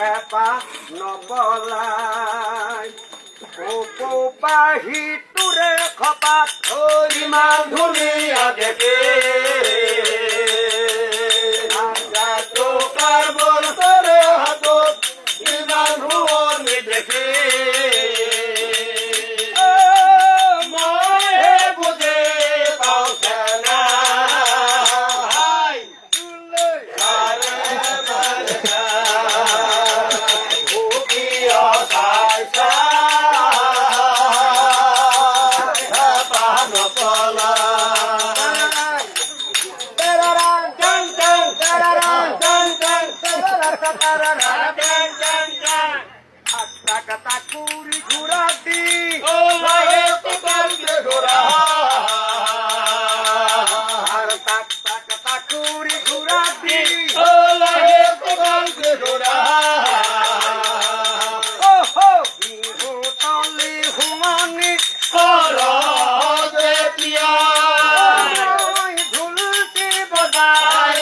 পেপা নবলাই পাহি তোৰে খপাত ইমান ধুনীয়া দেখে টকাৰ বলতৰে হাতত ইমান শুৱনি দেখে মই বুজি পাওঁছে নাই ভুকিয় চাইছা কুড়ি ঘুরা দি কুড়ি ঘুরা দি তলি হুমনি ঝুলতি বজাই